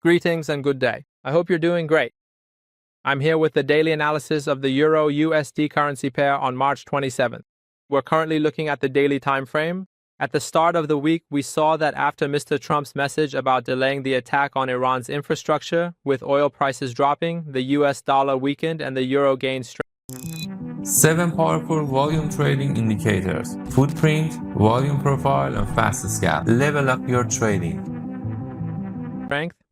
Greetings and good day. I hope you're doing great. I'm here with the daily analysis of the Euro-USD currency pair on March 27th. We're currently looking at the daily time frame. At the start of the week, we saw that after Mr. Trump's message about delaying the attack on Iran's infrastructure, with oil prices dropping, the US dollar weakened and the euro gained strength. 7 powerful volume trading indicators: footprint, volume profile, and fast scalp. Level up your trading.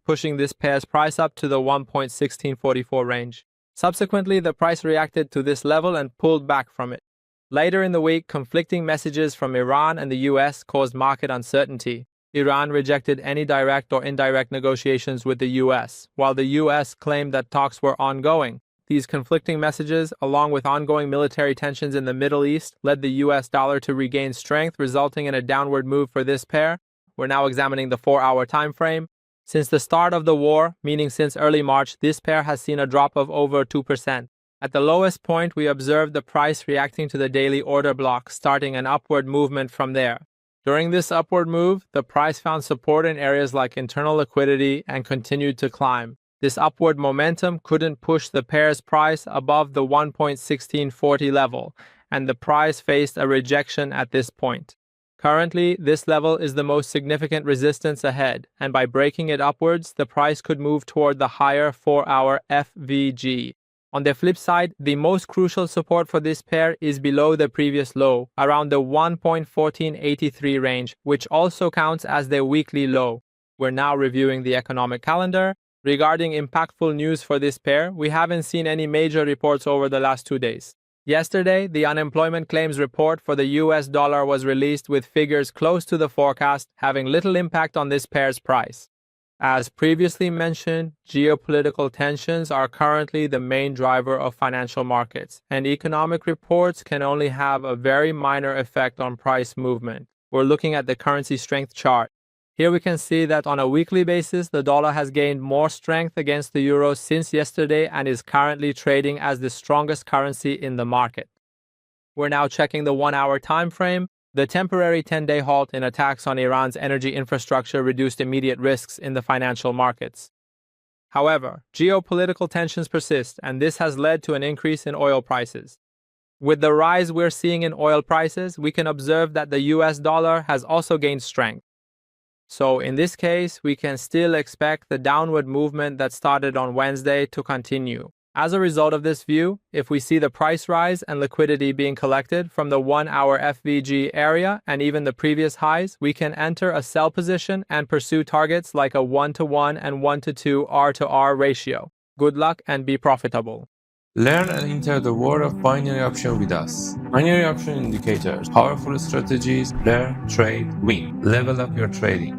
Pushing this pair's price up to the 1.1644 range. Subsequently, the price reacted to this level and pulled back from it. Later in the week, conflicting messages from Iran and the US caused market uncertainty. Iran rejected any direct or indirect negotiations with the US, while the US claimed that talks were ongoing. These conflicting messages, along with ongoing military tensions in the Middle East, led the US dollar to regain strength, resulting in a downward move for this pair. We're now examining the 4-hour time frame. Since the start of the war, meaning since early March, this pair has seen a drop of over 2%. At the lowest point, we observed the price reacting to the daily order block, starting an upward movement from there. During this upward move, the price found support in areas like internal liquidity and continued to climb. This upward momentum couldn't push the pair's price above the 1.1640 level, and the price faced a rejection at this point. Currently, this level is the most significant resistance ahead, and by breaking it upwards, the price could move toward the higher 4-hour FVG. On the flip side, the most crucial support for this pair is below the previous low, around the 1.1483 range, which also counts as the weekly low. We're now reviewing the economic calendar. Regarding impactful news for this pair, we haven't seen any major reports over the last 2 days. Yesterday, the unemployment claims report for the US dollar was released with figures close to the forecast, having little impact on this pair's price. As previously mentioned, geopolitical tensions are currently the main driver of financial markets, and economic reports can only have a very minor effect on price movement. We're looking at the currency strength chart. Here we can see that on a weekly basis, the dollar has gained more strength against the euro since yesterday and is currently trading as the strongest currency in the market. We're now checking the 1-hour time frame. The temporary 10-day halt in attacks on Iran's energy infrastructure reduced immediate risks in the financial markets. However, geopolitical tensions persist, and this has led to an increase in oil prices. With the rise we're seeing in oil prices, we can observe that the US dollar has also gained strength. So in this case, we can still expect the downward movement that started on Wednesday to continue. As a result of this view, if we see the price rise and liquidity being collected from the 1-hour FVG area and even the previous highs, we can enter a sell position and pursue targets like a 1-to-1 and 1-to-2 R-to-R ratio. Good luck and be profitable. Learn and enter the world of binary option with us. Binary option indicators, powerful strategies, learn, trade, win. Level up your trading.